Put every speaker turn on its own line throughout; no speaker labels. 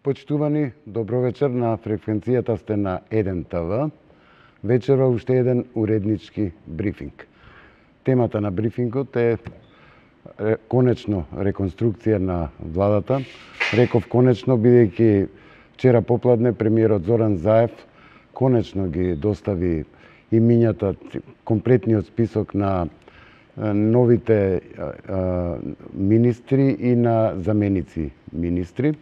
Почитувани, добро вечер, на фреквенцијата сте на 1 ТВ. Вечерва уште еден уреднички брифинг. Темата на брифингот е конечно реконструкција на владата. Реков конечно, бидејќи вчера попладне премиерот Зоран Заев конечно ги достави имињата, комплетниот список на новите министри и на заменици министри.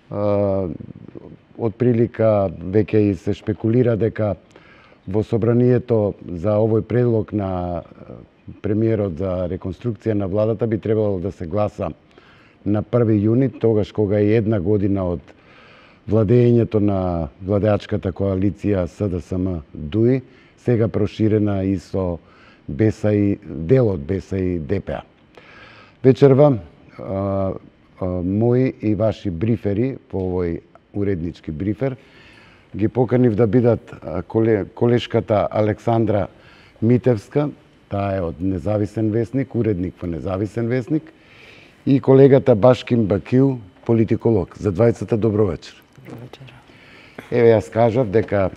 Од прилика веќе и се шпекулира дека во собранието за овој предлог на премиерот за реконструкција на владата би требало да се гласа на 1 јуни, тогаш кога е една година од владењето на владеачката коалиција СДСМ-ДУИ, сега проширена и со дел од БЕСА и ДПА. Вечерва мои и ваши брифери по овој уреднички брифер ги поканив да бидат колешката Александра Митевска, таа е од Независен весник, уредник во Независен весник, и колегата Башким Бакиу, политиколог. За двајцата добро вечер.
Добро вечер.
Еве јас кажав дека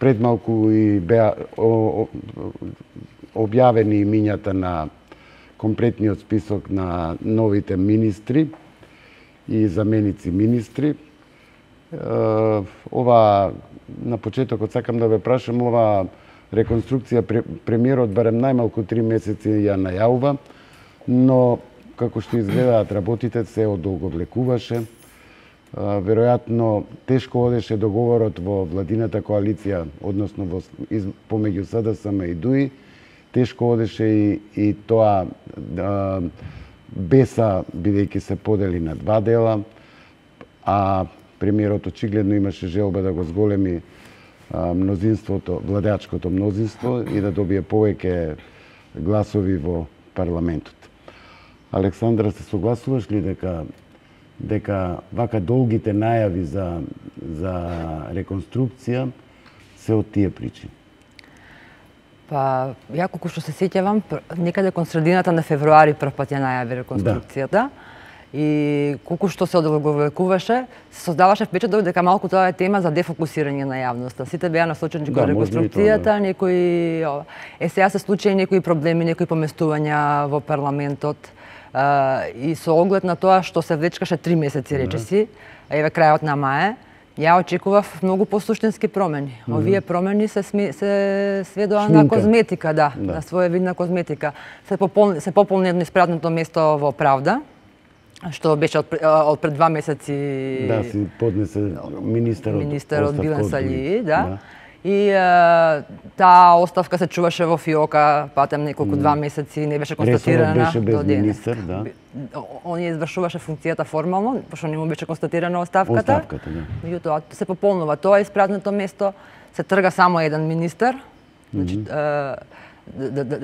пред малку и беа објавени имињата на комплетниот список на новите министри и заменици министри. Ова, на почетокот сакам да ве прашам, ова реконструкција премиерот барем најмалку 3 месеци ја најавува, но како што изгледаат работите се одолговлекуваше. Веројатно тешко одеше договорот во владината коалиција, односно помеѓу СДСМ и ДУИ. Тешко одеше и тоа БЕСА, бидејќи се подели на два дела, а премиерот очигледно имаше желба да го зголеми мнозинството, владеачкото мнозинство и да добие повеќе гласови во парламентот. Александра, се согласуваш ли дека вака долгите најави за реконструкција се од тие причини?
Па, ја колку што се сеќавам, некаде кон средината на февруари прв пат ја најави реконструкцијата. И колку што се одолговлекуваше, се создаваше впечаток дека малку тоа е тема за дефокусирање на јавноста. Сите беа насочени кон реконструкцијата, некои сега се случаи некои проблеми, некои поместувања во парламентот. И со оглед на тоа што се влечкаше 3 месеци речиси, еве крајот на мај, ја очекував многу посуштински промени. Овие промени се сведоа на козметика, на своевидна козметика. Се пополни едно испразното место во Правда, што беше од пред 2 месеци.
Да, си поднесе министерот
Билен Салии, да. И таа оставка се чуваше во фиока, патем неколку 2 месеци, не беше констатирана
беше без министер, да.
Он ја извршуваше функцијата формално, пошто не му беше констатирана оставката. Меѓутоа се пополнува тоа испразнето место, се трга само еден министер. Значи,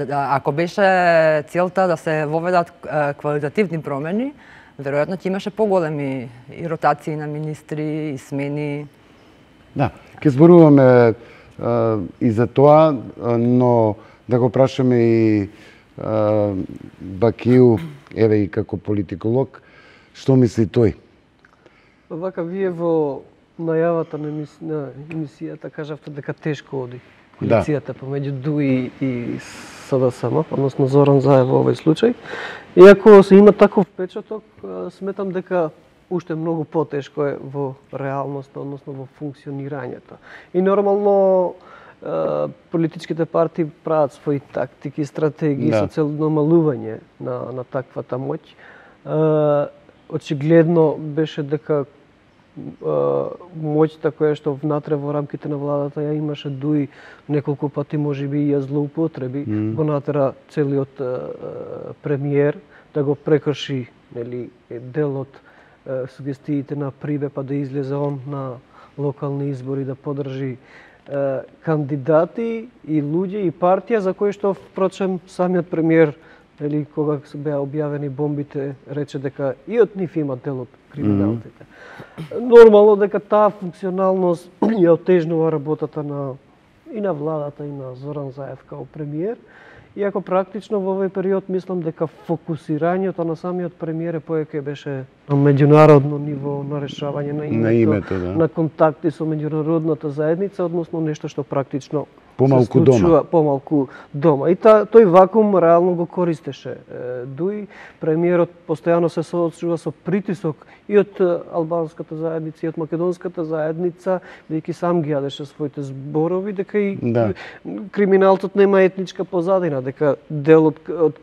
ако беше целта да се воведат квалитативни промени, веројатно ќе имаше поголеми и ротации на министри, и смени.
Да, ќе зборуваме и за тоа, но да го прашаме и Бакиу, еве и како политиколог, што мисли тој?
Вака, вие во најавата на емисијата кажавте дека тешко оди коалицијата помеѓу ДУИ и СДСМ, односно Зоран Заев во овој случај. Иако се има таков впечаток, сметам дека уште многу потешко е во реалноста, односно во функционирањето. И нормално политичките партии прават своји тактики, стратегии со цел намалување на таквата моќ. Очигледно беше дека моќта која што внатре во рамките на владата ја имаше ДУИ неколку пати можеби и ја злоупотреби, го натера целиот премиер да го прекрши, нели, дел од сугестиите на Прибе, па да излезе он на локални избори да подржи кандидати и луѓе и партија за кои што впрочем самиот премиер, нели, кога се беа објавени бомбите, рече дека и од нив има дел од криминалците. Нормално дека таа функционалност ја отежнува работата и на владата и на Зоран Заев као премиер. Иако практично во овој период мислам дека фокусирањето на самиот премиер повеќе беше на меѓународно ниво, на решавање на
името, да.
на контакти со меѓународната заедница, односно нешто што практично
Помалку
се случува
дома.
помалку дома. И тој вакуум реално го користеше Дуи. Премиерот постојано се соочува со притисок и од албанската заедница и од македонската заедница, бидејќи сам ги јадеше своите зборови дека и криминалот нема етничка позадина, дека дел од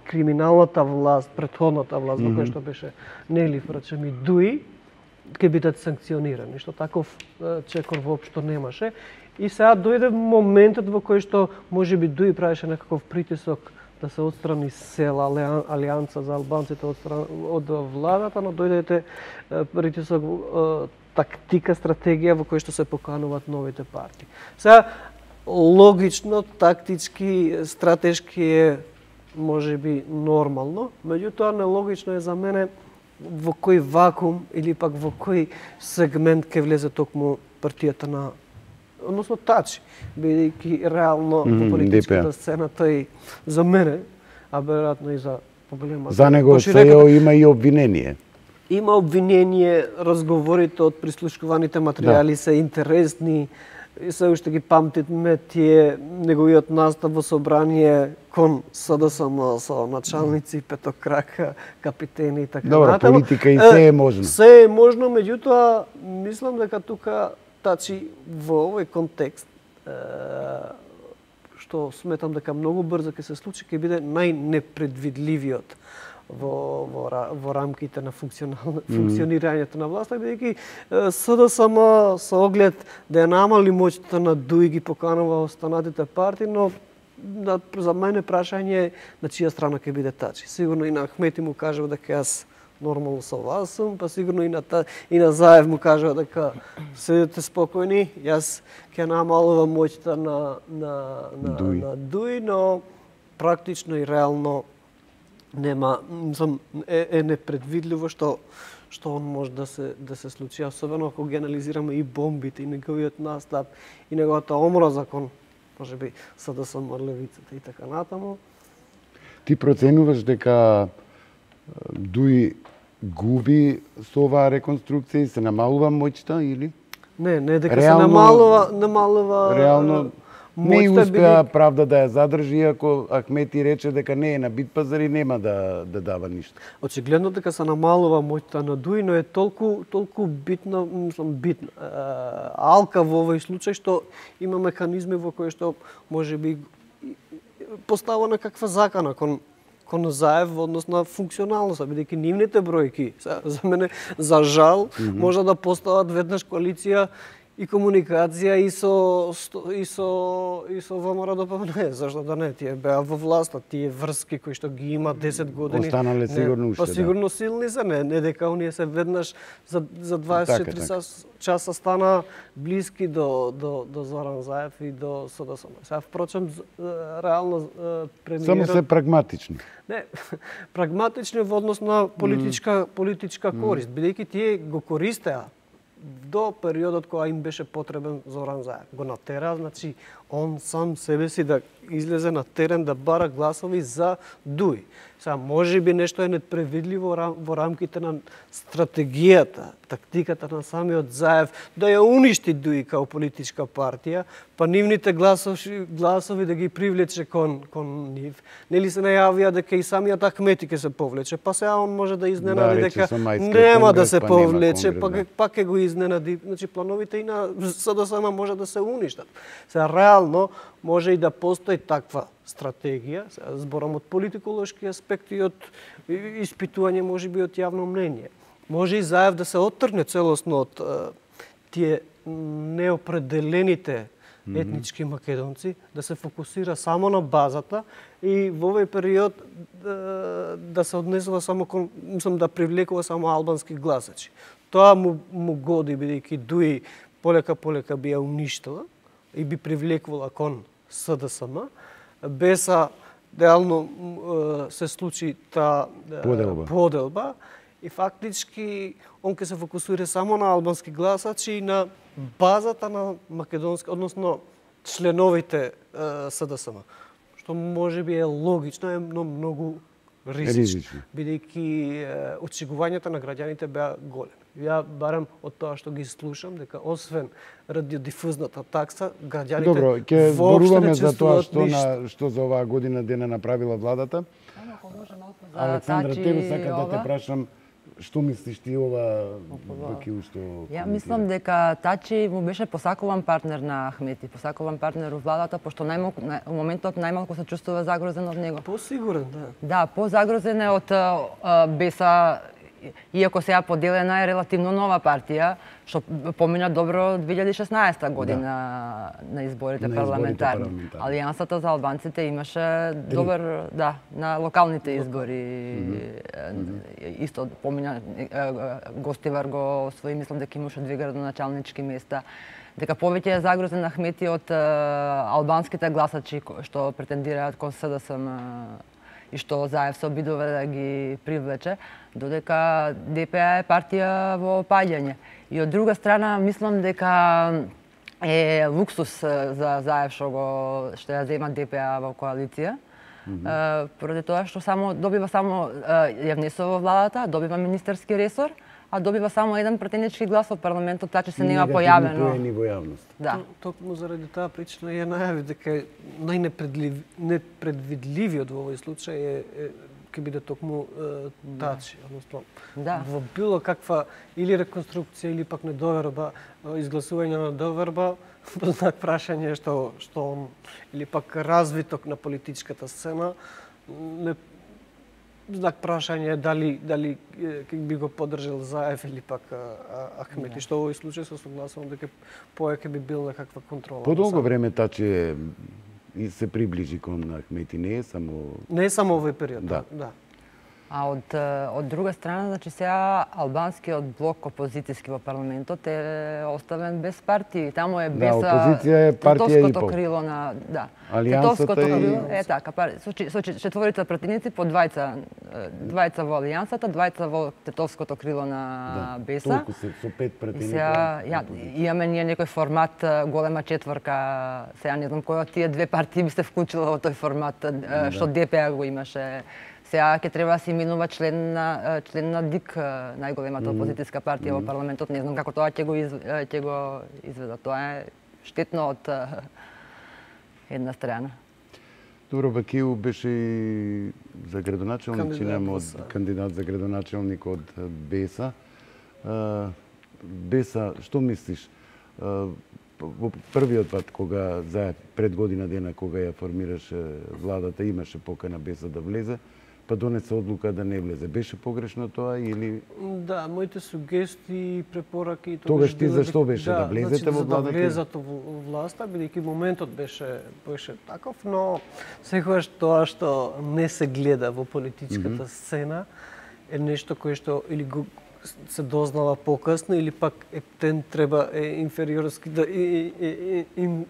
криминалната власт, претходната власт, во која што беше Нели речем и Дуи, ќе бидат санкционирани, што таков чекор воопшто немаше. И сега дојде моментот во кој што можеби Дуи правеше некаков притисок да се отстрани села алијанса за албанците од владата, но дојдете притисок, тактика, стратегија во кој што се покануваат новите партии. Сега логично, тактички, стратешки е можеби нормално, меѓутоа нелогично е за мене во кој вакуум или пак во кој сегмент ќе влезе токму партијата на, односно Тачи, бидејќи реално во политичката сцена тој за мене, а веројатно и за поголема.
За него сејо има и обвинение.
Има обвинение, разговорите од прислушкуваните материјали се интересни, и се уште ги памтиме тие неговиот настав во собрание кон СДСМ со началници, петокрака, капитени и така
натаму. Добра, политика и се е можно.
Се е можно, меѓутоа мислам дека тука Тачи во овој контекст што сметам дека многу брзо ќе се случи, ќе биде најнепредвидливиот во рамките на функционирањето на власта, бидејќи СДСМ со оглед да ја намали моќта на Дуи ги поканува останатите партии, но за мене прашање на чија страна ќе биде Тачи. Сигурно и на Ахмети му кажува дека јас нормално со вас сум, па сигурно и на Заев му кажува дека седете спокојни, јас ќе намалувам моќта на Дуи, но практично и реално нема, е непредвидливо што он може да се случи, особено ако ги анализираме и бомбите, и неговиот настап, и неговата омраза кон можеби СДСМ, левицата и така натаму.
Ти проценуваш дека Дуи губи со оваа реконструкција и се намалува моќта или?
Не дека реално, се намалува
реално не успеа правда да ја задржи, иако Ахмети рече дека не е на Битпазар и нема да дава ништо.
Очигледно дека се намалува моќта на Дуи, но е толку битна, алка во овој случај што има механизми во кои што можеби постава некаква закана кон Заев во однос на функционалност, бидејќи нивните бројки, за мене, за жал, може да постават веднаш коалиција и комуникација и со ВМРО ДПМН, зашто да не, тие беа во власта, тие врски кои што ги има 10 години.
Останале сигурно уште,
па сигурно силни се, не дека оние се веднаш за 24 часа стана блиски до Зоран Заев и до СДСМ. Сега впрочем реално премиерот
само се прагматични.
Не, прагматични во однос на политичка корист, бидејќи тие го користеа до периодот кога им беше потребен Зоран Заев. Го натера, значи, он сам себе си да излезе на терен да бара гласови за Дуи. Сега, може би нешто е непредвидливо во рамките на стратегијата, тактиката на самиот Заев да ја уништи Дуи као политичка партија, па нивните гласови да ги привлече кон нив. Нели се најавија дека и самиот Ахмети ќе се повлече, па сега он може да изненади дека нема да се повлече, па ќе го изненади. Значи, плановите и на СДСМ може да се уништат. Сега, реално, може и да постои таква стратегија, зборам од политиколошки аспект и од испитување можеби од јавно мнение. Може и Заев да се оттргне целосно од тие неопределените етнички македонци, да се фокусира само на базата и во овој период да се однесува само кон, да привлекува само албански гласачи. Тоа му годи, бидејќи Дуи полека би ја уништила и би привлекувала кон СДСМ, без реално се случи таа поделба и фактички он ќе се фокусира само на албански гласачи и на базата на македонски, односно членовите СДСМ, што може би е логично, но многу ризични, бидејќи очекувањата на граѓаните беа големи. Ја барам од тоа што ги слушам дека освен радиодифузната такса, граѓаните
Добро, ќе
воопшто
зборуваме
не
за тоа
чувствуваат
што за оваа година дена направила владата. Александра, тебе сака да те прашам што мислиш ти ова Бакиу што
Ја мислам дека Тачи му беше посакуван партнер на Ахмети, посакуван партнер во владата, пошто во моментот најмалку се чувствува загрозен од него.
Посигурен, да.
Да, позагрозен е од Беса, иако сега поделена е релативно нова партија, што помина добро 2016 година на изборите парламентарни. Алијансата за албанците имаше добар, на локалните избори. Исто помина Гостивар го освои, мислам дека имаше 2 градоначалнички места. Дека повеќе е загрозен Ахмети од албанските гласачи што претендираат кон СДСМ и што Заев се обидува да ги привлече, додека ДПА е партија во опаѓање. И од друга страна, мислам дека е луксус за Заев што ја зема ДПА во коалиција, поради тоа што ја внесува во владата, добива министерски ресор, а добива само един претенички глас во парламентот, така че се нема појавено.
Негативни во јавност.
Да.
Токму заради таа причина ја најави дека најнепредвидливиот во овој случај ќе биде токму Тачи, односно во било каква или реконструкција или пак недоверба, изгласување на доверба, знак прашање што он или пак развиток на политичката сцена, знак прашање дали ќе би го поддржал Заев или пак Ахмети, што во овој случај се согласувам дека повеќе би бил некаква контрола.
Подолго време Тачи и се приближи кон Ахмети, не е само
овој период, да.
А од друга страна, значи сега албанскиот блок опозицијски во парламентот е оставен без партии. Таму е без
опозиција е партија и пол.
Крило на
Алијансата
е така, со четворица пратеници по двајца во Алијансата, двајца во тетовското крило на Беса.
Толку се со 5 пратеници.
Имаме ние некој формат голема четворка. Сега не знам кој од тие две партии би се вклучила во тој формат што ДПА го имаше. Сега ќе треба да се именува член на ДИК, најголемата опозицијска партија во парламентот. Не знам како тоа ќе го изведа. Тоа е штетно од една страна.
Добро, Бакиу беше и за градоначелник, кандидат за градоначелник од Беса. Беса, што мислиш? Во првиот пат кога пред година дена кога ја формираше владата, имаше покана Беса да влезе, па донесе одлука да не влезе. Беше погрешно тоа или?
Да, моите сугестии и препораки
тогаш ти зашто беше да влезете во владата?
Да влезат во власта, бидејќи моментот беше таков, но секогаш тоа што не се гледа во политичката сцена е нешто кое што или го се дознала покасно или пак треба инфериорски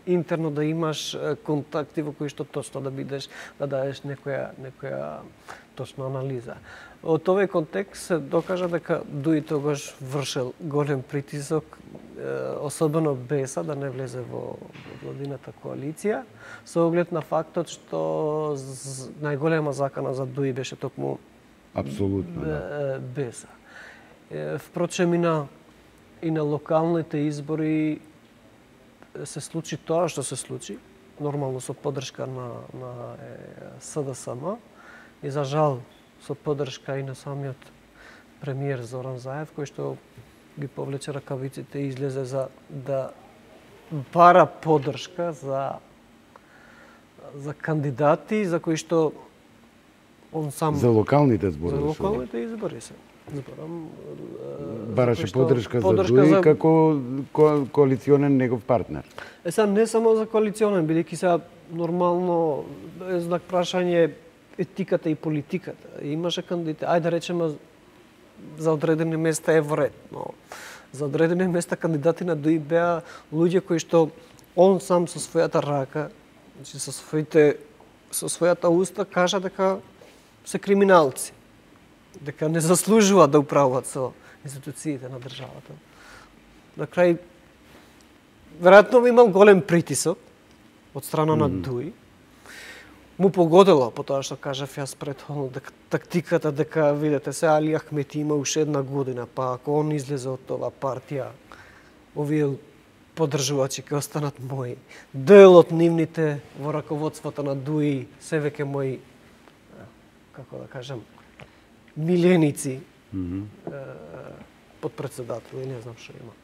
интерно да имаш контакти во кои што точно да бидеш, да дадеш некоја точна анализа. Од овој контекст се докажа дека Дуи тогаш вршел голем притисок, особено Беса, да не влезе во владината коалиција, со оглед на фактот што најголема закана за Дуи беше токму
апсолутно
Беса. Впрочем и на локалните избори се случи тоа што се случи, нормално со поддршка на СДСМ и за жал со поддршка и на самиот премиер Зоран Заев, кој што ги повлече ракавиците и излезе за да бара поддршка за кандидати за кои што он сам
за локалните збори.
За локалните избори се.
Бараше поддршка за Дуи како коалиционен негов партнер.
Сега не само за коалиционен, бидејќи сега нормално е знак прашање етиката и политиката. Имаше кандидати, ајде да речеме за одредени места е вред, но за одредени места кандидати на Дуи беа луѓе кои што он сам со својата рака, значи со својата уста кажа дека се криминалци, дека не заслужуваат да управуваат со институциите на државата. На крај, веројатно имал голем притисок од страна на Дуи. му погодила по тоа што кажав јас претходно, дека тактиката дека видете се Али Ахмети има уште една година, па ако он излезе од оваа партија, овие поддржувачи ќе останат мои. Дел од нивните во раководството на ДУИ се веќе мои, како да кажам, миленици, подпредседатели, не знам што има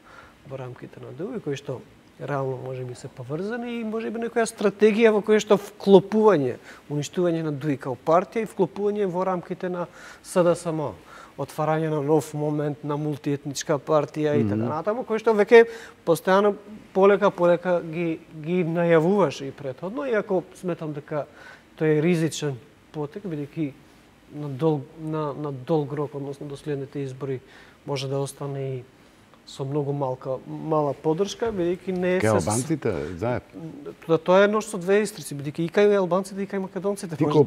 во рамките на ДУИ, кои што реално може би се поврзани и може би некоја стратегија во која што вклопување, уништување на ДУИ као партија и вклопување во рамките на СДСМ, отварање на нов момент на мултиетничка партија и така натаму, кој што веќе постојано полека ги најавуваше и претходно, иако сметам дека тој е ризичен потек, бидејќи на долг рок, односно до следните избори, може да остане и со многу мала поддршка, бидејќи не е
Кај албанците заед.
Тоа е едно со две истрици, бидејќи и кај албанците и кај македонците.
Ти како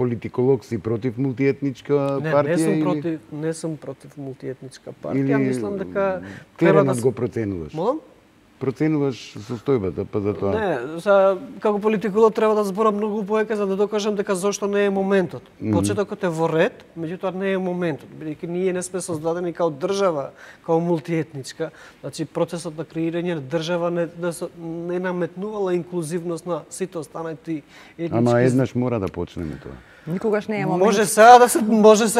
политиколог си против мултиетничка партија?
Не сум против мултиетничка партија, мислам дека
треба да го проценуваш.
Молам?
Проценуваш состојбата, па за тоа.
Не, како политиколог треба да зборам многу повеќе за да докажам дека зошто не е моментот. Почетокот е во ред, меѓутоа не е моментот, бидејќи ние не сме создадени као држава, као мултиетничка. Значи процесот на креирање на држава не наметнувала инклузивност на сите останати етнички.
Ама еднаш мора да почнеме тоа.
Никогаш не е момент.
Може сега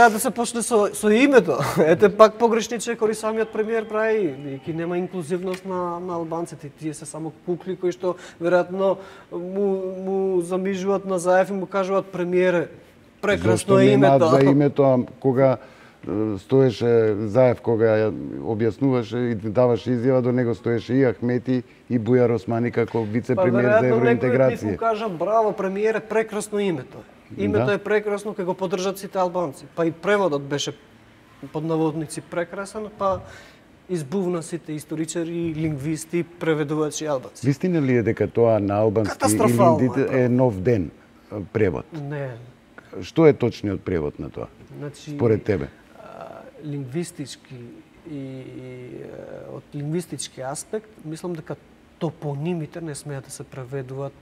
да се почне со името. Ете пак погрешни чекори самиот премиер прави, бидејќи нема инклузивност на албанците. Тие се само кукли кои што веројатно му замижуваат на Заев и му кажуваат премиере, прекрасно е името.
Зашто за името, а кога стоеше Заев, кога ја објаснуваше и даваше изјава, до него стоеше и Ахмети и Бујар Османи како вице-премиер за евроинтеграција.
Некој му кажа, браво премиере, прекрасно името. Името е прекрасно, кога го поддржат сите албанци. Па и преводот беше под наводници прекрасен, па избувна сите историчари, лингвисти, преведувачи албанци.
Вистина ли е дека тоа на албански е нов ден превод?
Не.
Што е точниот превод на тоа?
Значи,
според тебе?
Лингвистички и од лингвистички аспект, мислам дека топонимите не смеат да се преведуваат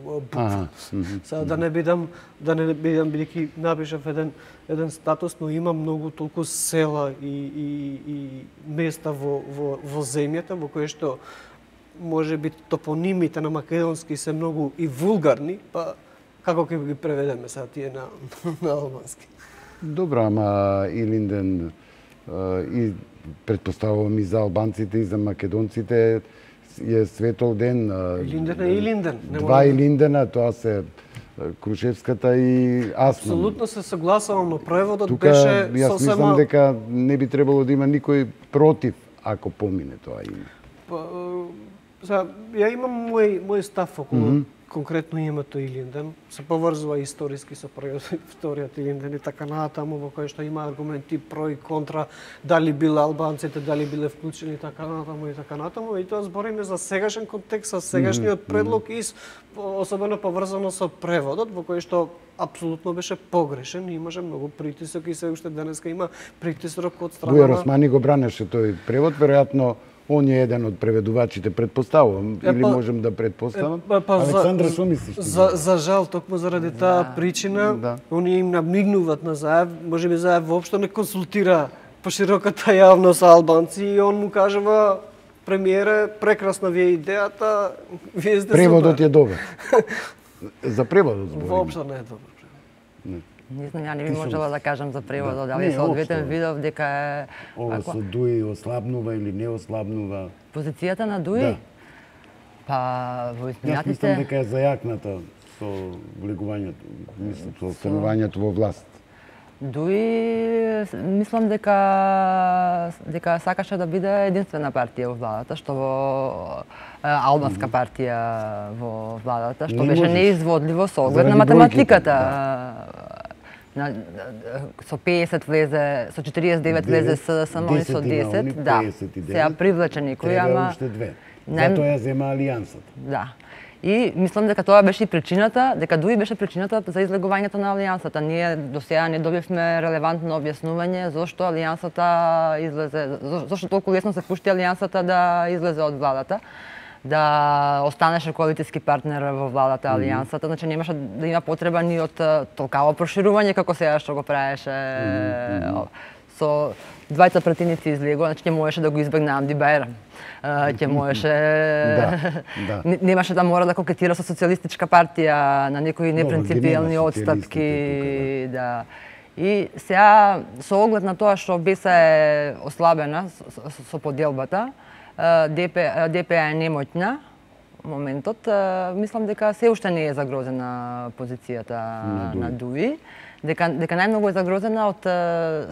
буквално. Да не бидам бидејќи напишав еден статус, но има многу толку села и места во земјата во кои што може би топонимите на македонски се многу и вулгарни, па како ќе ги преведеме сега тие на албански?
Добро, ама Илинден и предпоставувам и за албанците и за македонците е светол ден.
Илинден е Илинден.
Два Илиндена, тоа се Крушевската и Асман.
Апсолутно се согласувам, но преводот
тука,
беше
јас мислам дека не би требало да има никој против ако помине тоа име.
Ја имам мој став околу конкретно името Илинден, се поврзува историски со историјата Илинден и така натаму, во кој што има аргументи про и контра, дали биле албанците, дали биле вклучени така натаму, и тоа збориме за сегашен контекст, со сегашниот предлог и особено поврзано со преводот, во кој што апсолутно беше погрешен и имаше многу притисок и се уште денеска има притисок од страна
Бујар Османи го бранеше тој превод, веројатно он е еден од преведувачите, предпоставувам, или можем да предпоставам. Александра, што мислиш?
За жал, токму заради таа причина, они им намигнуваат на Заев, може би Заев воопшто не консултира пошироката јавност албанци и он му кажува, премиере, прекрасна ви е идејата, вие сте
преводот е добар. За преводот зборим.
Воопшто не е добар.
Не знам, ја не би можела да кажам за преводот, дали со одветен видов дека е...
Ова со ДУИ ослабнува или не ослабнува?
Позицијата на ДУИ? Па, во изминатите...
Јас мислам дека е зајакната со влегувањето, мислам, со останувањето во власт.
ДУИ, мислам дека сакаше да биде единствена партија во владата, што во албанска партија во владата, што беше неизводливо со оглед на математиката. Со 50 влезе, со 49 влезе СДСМ и со 10, да. Сега привлече некој, ама...
Затоа ја зема алијансата.
Да. И мислам дека тоа беше и причината, дека ДУИ беше причината за излегувањето на алијансата. Ние до сега не добивме релевантно објаснување зошто алијансата излезе, зошто толку лесно се пушти алијансата да излезе од владата. да останеше коалицијски партнер во владата, алијансата, значи немаше да има потреба ни од толкаво проширување како сега што го правеше со двајца пратеници излегува, значи ќе можеше да го избегне Амди Бајрам. Ќе можеше немаше да мора да кокетира со социјалистичка партија на некои непринципиелни отстапки, да. И сега со оглед на тоа што БЕСА е ослабена со поделбата, ДП е немотна моментот, мислам дека се уште не е загрозена позицијата на ДУИ, дека најмногу е загрозена од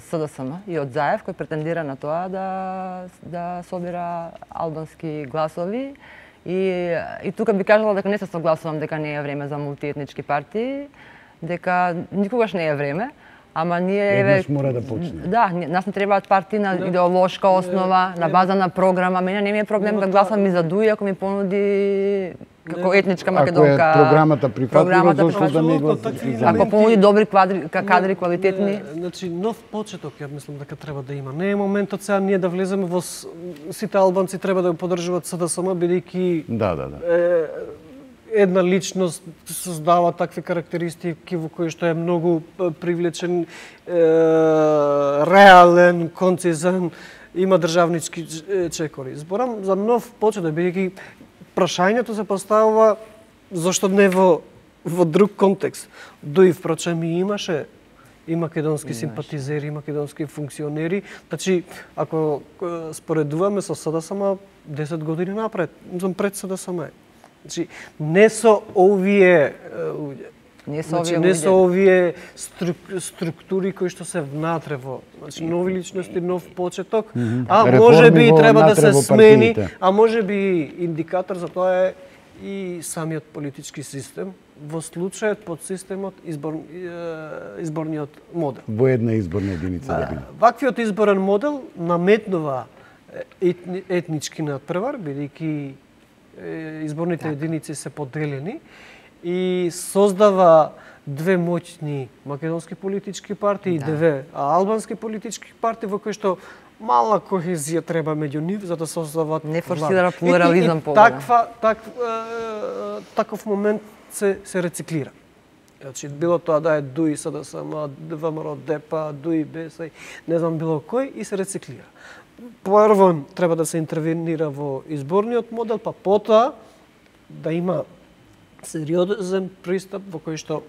СДСМ и од Заев, кој претендира на тоа да собира албански гласови. И тука би кажала дека не се согласувам дека не е време за мултиетнички партии, дека никогаш не е време. Ама ние
еднаш мора да почне.
Да, нас не требаат партии на идеолошка основа, на база на програма. Мене не ми е проблем да гласам и за ДУИ ако ми понуди како етничка македонка.
Ако е програмата прифатлива, зошто да не гласам за
ако понуди добри кадри, квалитетни.
Значи нов почеток ја мислам дека треба да има. Не е моментот сега ние да влеземе во сите албанци треба да го поддржуваат СДСМ бидејќи една личност создава такви карактеристики во кои што е многу привлечен, реален, концизен, има државнички чекори. Зборам за нов почеток, бидејќи прашањето се поставува зошто не во друг контекст. ДУИ впрочем и имаше и македонски симпатизери, и македонски функционери. Значи, ако споредуваме со СДСМ 10 години напред, пред СДСМ. Значи, не со овие не со овие структури кои што се внатре во, значи нови личности, нов почеток, а можеби и треба да се смени, а можеби индикатор за тоа е и самиот политички систем, во случајот под системот изборниот модел.
Во една изборна единица да биде.
Ваквиот изборен модел наметнува етнички надпревар, бидејќи изборните единици се поделени и создава две моќни македонски политички партии и две албански политички партии во кои што мала кохезија треба меѓу нив за да создават
не форсира плурализам повеќе.
Таков момент се рециклира. Значи било тоа да е ДУИ, СДСМ, ВМРО, ДП, ДУИ, БЕСА, не знам било кој и се рециклира. Прво треба да се интервенира во изборниот модел, па потоа да има сериозен пристап во кој што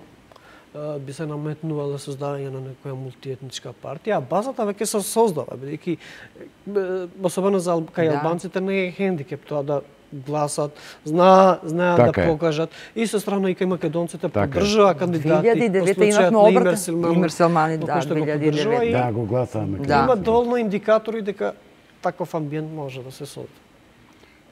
би се наметнувало создавање на некоја мултиетничка партија, а базата веќе се создава, бидејќи особено за кај албанците не е хендикеп тоа да гласат, знаат да покажат и со страна и кај македонците поддржува кандидати.
2009 имавме обрат Имир Селмани, да, 2009.
Да, го гласаваме.
Има доволно индикатори дека таков амбиент може да се создаде.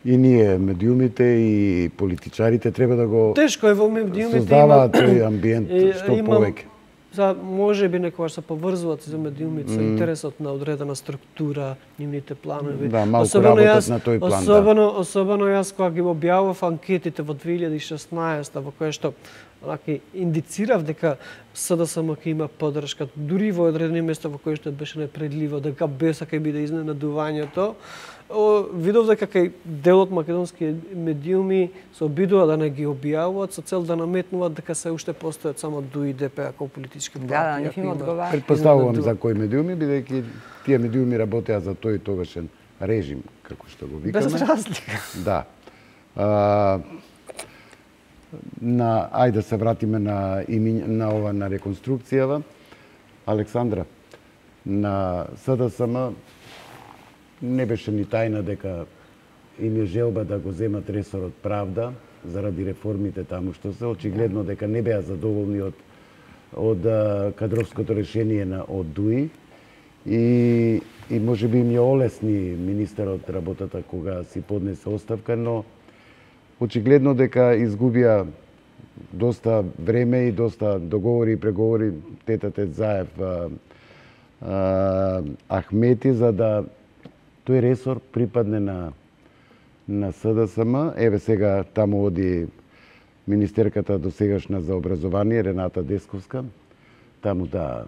И ние, медиумите и политичарите треба да го
тешко е во медиумите
создаваат тој амбиент што повеќе.
За може би некогаш се поврзуваат за медиумите со интересот на одредена структура, нивните планови.
Да, малку работат на тој план,
особено јас кога ги објавив анкетите во 2016 во кое што индицирав дека СДСМ ќе има поддршка, дури во одредени места во кои што беше непредливо дека БЕСА ќе биде изненадувањето. Видов дека кај дел од македонски медиуми се обидува да не ги објавуваат со цел да наметнуваат дека се уште постојат само ДУИ и ДП како политички партии.
Да, нив им одговара.
Претпоставувам за кои медиуми, бидејќи тие медиуми работеа за тој тогашен режим, како што го викаме.
Без разлика.
Да. Ајде да се вратиме на реконструкцијава. Александра, на СДСМ не беше ни тајна дека им е желба да го земат ресорот правда заради реформите таму што се. Очигледно дека не беа задоволни од кадровското решение од ДУИ и можеби им ја олесни министерот работата кога си поднесе оставка, но очигледно дека изгубија доста време и доста договори и преговори тетате Заев Ахмети за да тој ресор припадне на СДСМ. Еве сега таму оди министерката досегашна за образование Рената Десковска. Таму да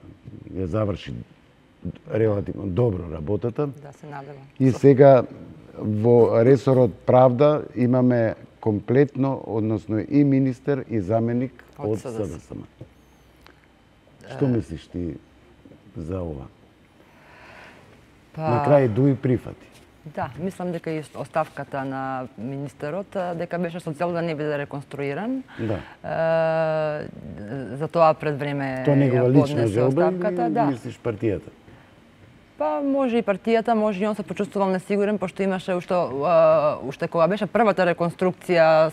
ја заврши релативно добро работата.
Да, се надевам.
И сега во ресорот правда имаме комплетно, односно и министер и заменик од СДСМ. Што мислиш ти за ова? На крај Дуи прифати.
Да, мислам дека и оставката на министерот дека беше со цел да не биде реконструиран.
Да.
Затоа пред време
тоа негова лична
поднесе
желба
оставката,
или
да.
мислиш партијата?
Па може и партијата, може и он се почувствувал несигурен, пошто имаше уште кога беше првата реконструкција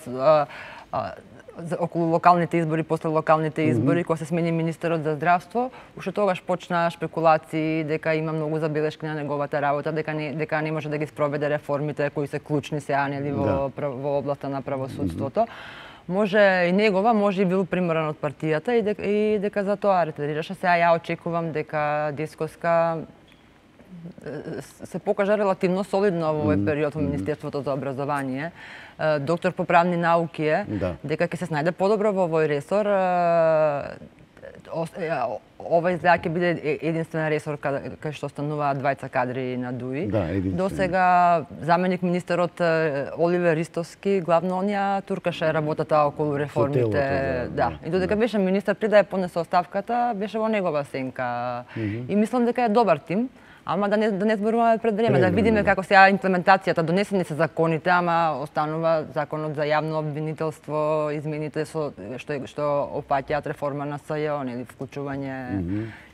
околу локалните избори, после локалните избори, кога се смени министерот за здравство, уште тогаш почнаа шпекулации дека има многу забелешки на неговата работа, дека не може да ги спроведе реформите кои се клучни сега нели во областа на правосудството. Може и негова, може и бил примерен од партијата и дека за тоа ретирираше. Сега ја очекувам дека Десковска се покажа релативно солидно во овој период во Министерството за образование. Доктор по правни науки е, дека ќе се снајде подобро во овој ресор. Ова изгледа ќе биде единствен ресор кај што остануваат двајца кадри на ДУИ. До сега заменик министерот Оливер Ристовски главно он ја туркаше работата околу реформите. Да. И додека беше министер пред да ја понесе оставката, беше во негова сенка. И мислам дека е добар тим. Ама да не зборуваме пред време, да видиме како сега имплементацијата, донесени се законите, ама останува законот за јавно обвинителство, измените што опаќаат реформа на СЈО, нели вклучување.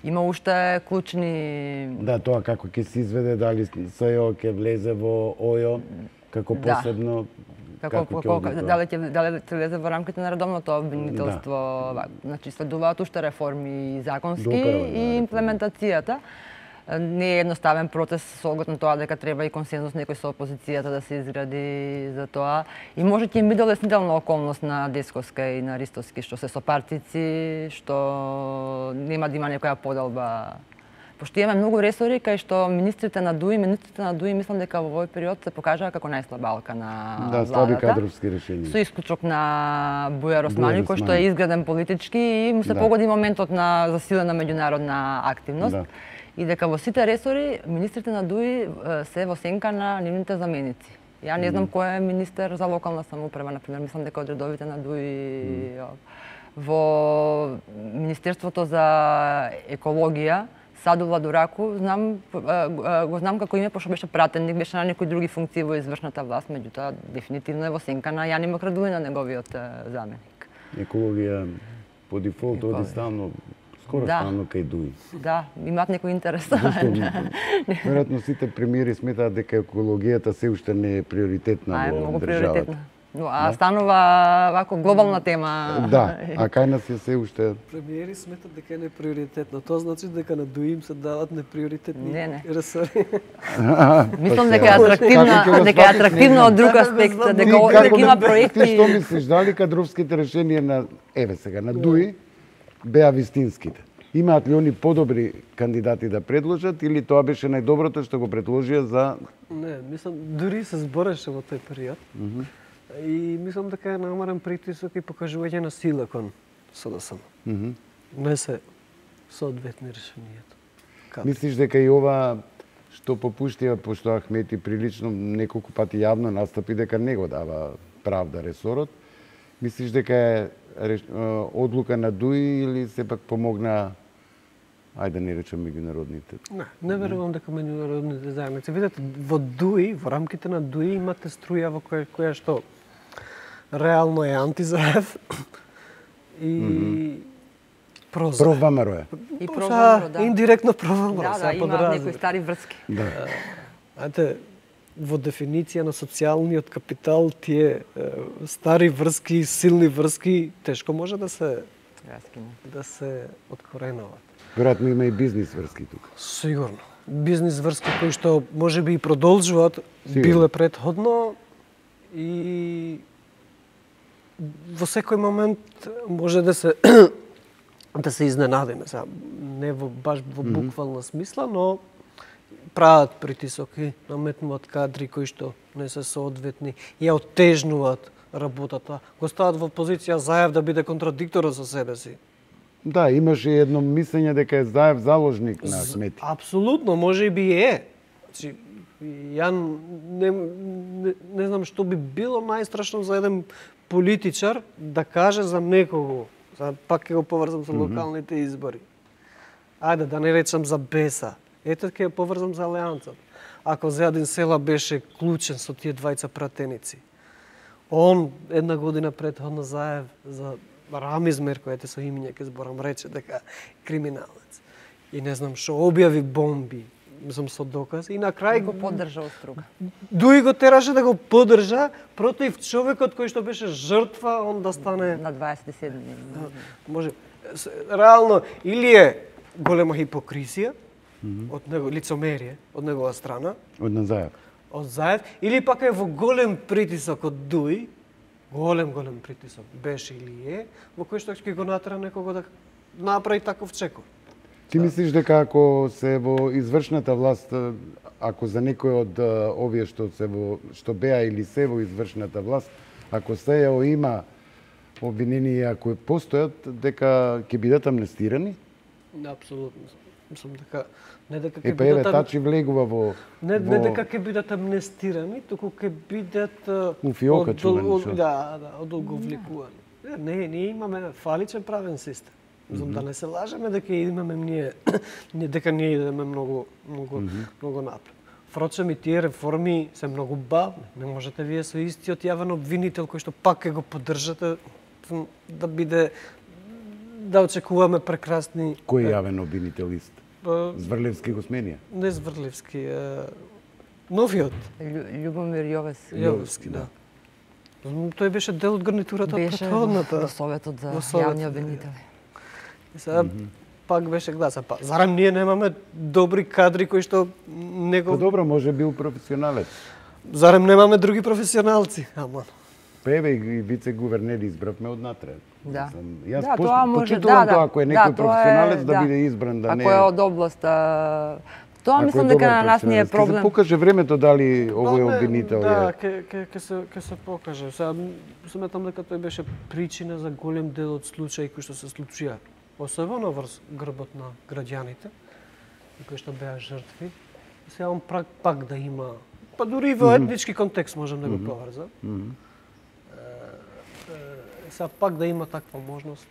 Има уште клучни.
Да, тоа како ќе се изведе, дали СЈО ќе влезе во ОЈО како посебно.
Дали ќе влезе во рамките на редовното обвинителство. Значи следуваат уште реформи законски и имплементацијата. Не е едноставен процес со оглед на тоа дека треба и консензус некој со опозицијата да се изгради за тоа. И може ќе им биде леснителна околност на Десковска и на Ристовски, што се сопартици, што нема да има некоја поделба. Пошто имаме многу ресори кај што министрите на ДУИ мислам дека во овој период се покажаа како најслабалка на владата.
Да, слаби кадровски решенија.
Со исклучок на Бујар Османи, кој што е изграден политички и му се погоди моментот на засилена меѓународна активност. И дека во сите ресори министрите на ДУИ се во сенка на нивните заменици. Ја не знам кој е министер за локална самоуправа, например, мислам дека од редовите на ДУИ. Во Министерството за екологија Садова Дураку го знам како име, пошто беше пратеник, беше на некои други функции во извршната власт, меѓутоа дефинитивно е во сенка на Јани Макрадулина неговиот заменик.
Екологија по дефолт оди стално скоро стално кај ДУИ.
Да, имаат некој интерес.
Веројатно сите премиери сметаат дека екологијата се уште не е приоритетна во државата.
А станува вако глобална тема.
Да, а кај нас е се уште...
Премиери сметат дека не е приоритетно. Тоа значи дека на ДУИ им се дават неприоритетни ресори.
Мислам дека е атрактивна од друг аспект, дека има проекти.
Ти што мислиш, дали кадровските решенија на сега на ДУИ беа вистинските? Имаат ли они подобри кандидати да предложат или тоа беше најдоброто што го предложија за...
Не, мислам, дури се збореше во тој период. И мислам дека е намерен притисок и покажување на сила кон СДСМ. Не се соодветни решенијата.
Мислиш дека и ова што попуштија, пошто Ахмети прилично неколку пати јавно настапи дека не го дава правда ресорот, мислиш дека е одлука на ДУИ или сепак помогна, ајде не речем меѓународните?
Не верувам дека меѓународните заедници. Видете, во ДУИ, во рамките на ДУИ имате струја во која што реално е антизаев и
про-ВМРО е.
И про-ВМРО, да.
Индиректно про-ВМРО.
Да, има некои стари врски.
Знаете, во дефиниција на социјалниот капитал, тие стари врски, силни врски, тешко може да се откоренуваат.
Веројатно има и бизнис врски тука.
Сигурно. Бизнис врски кои што можеби и продолжуваат, биле претходно и во секој момент може да се да се изненадиме. Не баш во буквална смисла, но прават притисоки, наметнуваат кадри кои што не се соодветни, ја оттежнуваат работата, го стават во позиција Заев да биде контрадикторот со себе си.
Да, имаше едно мислење дека е Заев заложник на Ахмети.
Апсолутно, може би е. Значи, ја не знам што би било најстрашно за еден политичар да каже за некого. Пак ќе го поврзам со локалните избори. Ајде, да не речам за Беса. Ете, ќе ја поврзам за Алијансата. Ако Зејадин Села беше клучен со тие двајца пратеници, он една година предходно Заев за Рамиз Меркојете со имиња ќе зборам, рече дека криминалец. И не знам што, објави бомби, мислам со докази, и на крај
го поддржа оструга.
Дуи го тераше да го поддржа против човекот кој што беше жртва, он да стане
На 27.
може реално или е голема хипокризија од него, лицемерие од негова страна,
Од на Заев.
од Заев, или пак е во голем притисок од Дуи, голем притисок беше или е, во кој што ќе го натера некого да направи таков чекор.
Ти мислиш дека ако се во извршната власт, ако за некој од овие што беа или се во извршната власт, ако се има обвинени, ако постојат, дека ќе бидат амнестирани?
Апсолутно. Мислам дека не дека
ќе бидат Тачи влегува во
не дека ќе бидат амнестирани, туку ќе бидат
уфиока чувани.
Да, одолговлекувани. Не имаме фаличен правен систем. Мислам да не се лажеме дека имаме ние дека ние идеме многу напред. Впрочем и тие реформи се многу бавни. Не можете вие со истиот јавен обвинител кој што пак ќе го поддржате да биде да очекуваме прекрасни.
Кој јавен обвинител ист? Зврлевски го сменија?
Не Зврлевски, новиот.
Љубомир
Јовевски, да. Тој беше дел од гарнитурата
предходната. Во Советот за јавни обвинители.
Сега пак беше гласа. Зарем ние немаме добри кадри кои што него...
Добро, може бил професионалец.
Зарем немаме други професионалци? Ама.
Еве и вице-гувернер избравме однатре.
Да.
Јас
тоа може,
почитувам тоа, ако е некој професионалец да биде избран, да не...
Ако е од областа... Тоа мислам дека на нас не е проблем.
Ќе се покаже времето дали овој обвинител е...
Да, ќе се покаже. Сега сметам дека тој беше причина за голем дел од случаи кои што се случија. Особено врз грбот на граѓаните, кои што беа жртви. Сега он пак да има... Па дури и во етнички контекст можам да го поврзам. Сега пак да има таква можност,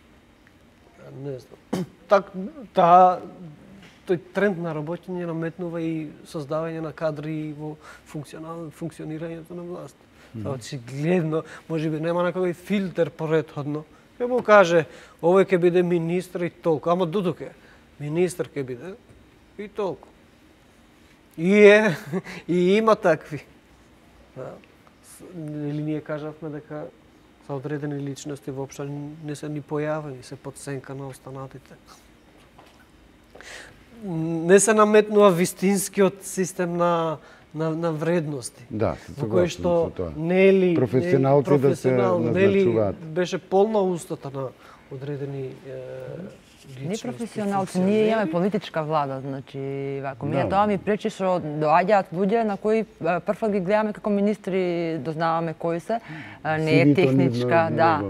не знам. Тој тренд на работење наметнува и создавање на кадри во функционирањето на власт. Очигледно, можеби нема некој филтер предходно. Ќе му каже, овој ќе биде министр и толку, ама додуке, министр ќе биде и толку. И има такви. Или ние кажавме дека за одредени личности воопшто не се ни појавени, се под сенка на останатите. Не се наметнува вистинскиот систем на вредности.
Да, се
согласен
со тоа.
Нели
професионалци да се назначуваат.
Беше полна устата на одредени личности.
Не професионалци, ние имаме политичка влада, значи вако мене тоа ми пречи што доаѓаат луѓе на кои прв ги гледаме како министри, дознаваме кои се, не е техничка, да.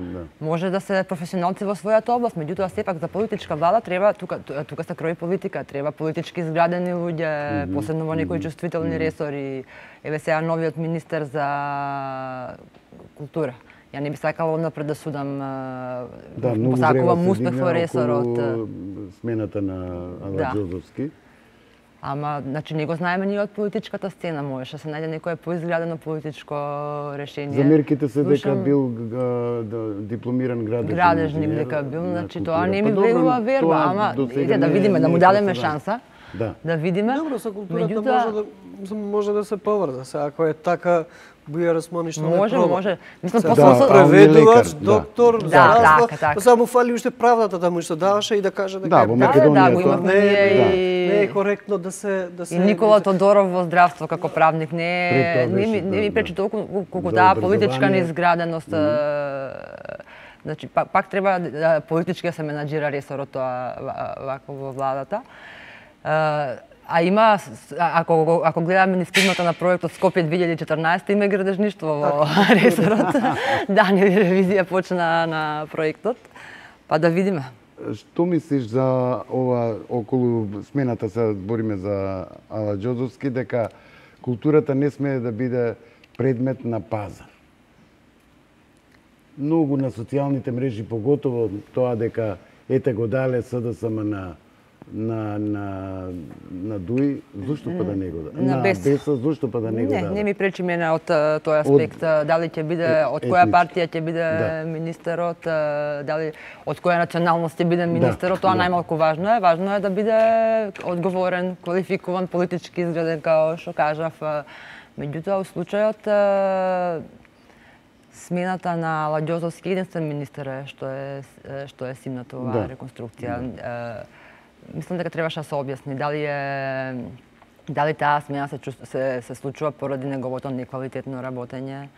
Може да се професионалци во својата област, меѓутоа сепак за политичка влада треба тука се крои политика, треба политички изградени луѓе, посебно во некои чувствителни ресори. Еве сега новиот министер за култура. Ја не би сакала однапред да судам, посакувам успех во ресорот.
Смената на Аладжозовски.
Ама,
значи, не го знаеме ние од политичката сцена, можеше да се најде некое поизградено политичко решение.
Замерките се дека бил дипломиран
градежник дека бил, значи тоа не ми влегува верба, ама да видиме, да му дадеме шанса. Да видиме.
Добро, со културата може да се поврза. Сега ако е така, Бујар Османи што не проба.
Може. Мислам,
преведувач, доктор,
така.
Па само фали уште правдата да му што даваше и да каже дека
во Македонија
не е коректно да се
И Никола Тодоров во здравство како правник не ми пречи толку колку таа политичка неизграденост. Значи пак треба политички да се менаџира ресорот тоа вако во владата. А има, ако гледаме низ призмата на проектот Скопје 2014, има и градежништво во ресорот. Да, ревизија почна на проектот, па да видиме.
што мислиш за ова околу смената, се збориме за Аладжозовски, дека културата не смее да биде предмет на пазар? Многу на социјалните мрежи, поготово тоа дека ете го дале СДСМ на ДУИ, зошто па да не го даде?
На БЕС.
Зошто па да не го даде?
Не ми пречи мене од тој аспект, дали ќе биде, од која партија ќе биде министерот, дали од која националност ќе биде министерот, тоа најмалку важно е. Важно е да биде одговорен, квалификуван, политички изграден, као што кажав. Меѓутоа, у случајот смената на Ладјозовски единствен министер е што е симната оваа реконструкција. Мислам дека требаше да се објасни дали таа смена се случува поради неговото неквалитетно работење,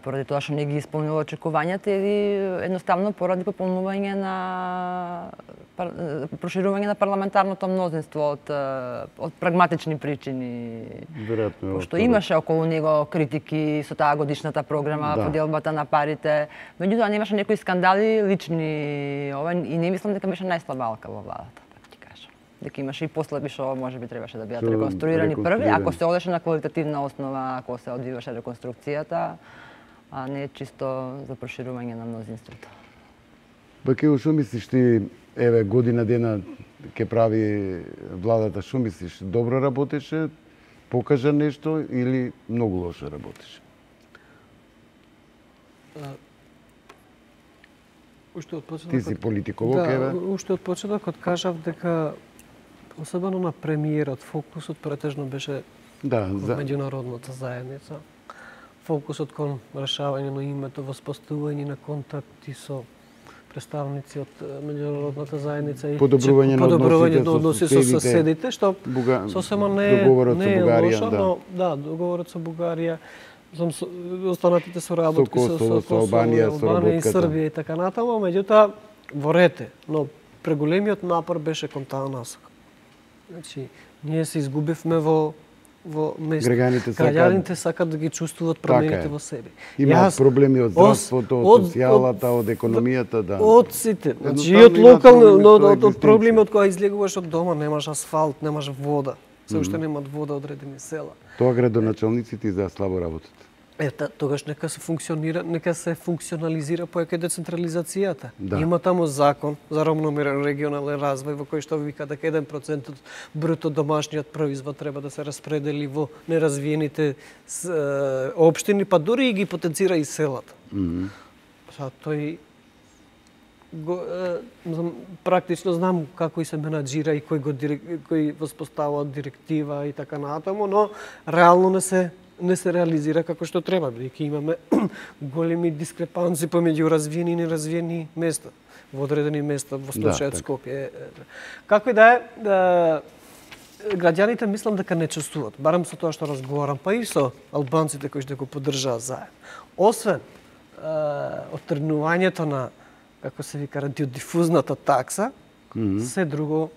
поради тоа што не ги исполнува очекувањата или едноставно поради пополнување проширување на парламентарното мнозинство од прагматични причини.
Веројатно.
Пошто имаше околу него критики со таа годишната програма, поделбата на парите, меѓутоа немаше некои скандали лични, и не мислам дека беше најслабалка во владата. Дека имаше и послаби што можеби требаше да бидат реконструирани први, ако се одеше на квалитативна основа, ако се одвиваше реконструкцијата, а не чисто за проширување на мнозинството.
Бакео, што мислиш ти, еве, година дена ќе прави владата, што мислиш, добро работеше, покажа нешто или многу лошо работеше? Ти си политиколог, еве.
Уште од почетокот кажав дека особено на премиерот, фокусот претежно беше кон меѓународната заедница. Фокусот кон решавање на името, воспоставување на контакти со представници од меѓународната заедница и
подобрување на односи
со соседите, што сосема не е лошо, но договорот со Бугарија, останатите соработки со Албанија и Србија и така натаму, меѓутоа во рете, но преголемиот напор беше кон таа насока. Значи, ние се изгубивме во место. Граѓаните сакат да ги чувствуваат промените во себе.
Има проблеми од здравството, од социјалата, од економијата,
Од сите. Значи, и од локално, од проблеми од кои излегуваш од дома, немаш асфалт, немаш вода. Се уште немаат вода одредени села.
Тоа градоначалниците и за слабо работат.
Тогаш нека се функционализира поека децентрализацијата. Има таму закон за равномерен регионален развој во кој што вика дека 1% од бруто домашниот производ треба да се распредели во неразвиените општини, па дури и ги потенцира и селата. Тој практично знам како и се менаџира и кој воспоставува директива и така натаму, но реално не се реализира како што треба, бидејќи имаме големи дискрепанци помеѓу развиени и неразвиени места, во одредени места во случајот Скопје. Како и да е, граѓаните мислам дека не чувствуваат, барем со тоа што разговарам, па и со албанците кои што го поддржаат заедно. Освен оттргнувањето на, како се вика, радиодифузната такса, се друго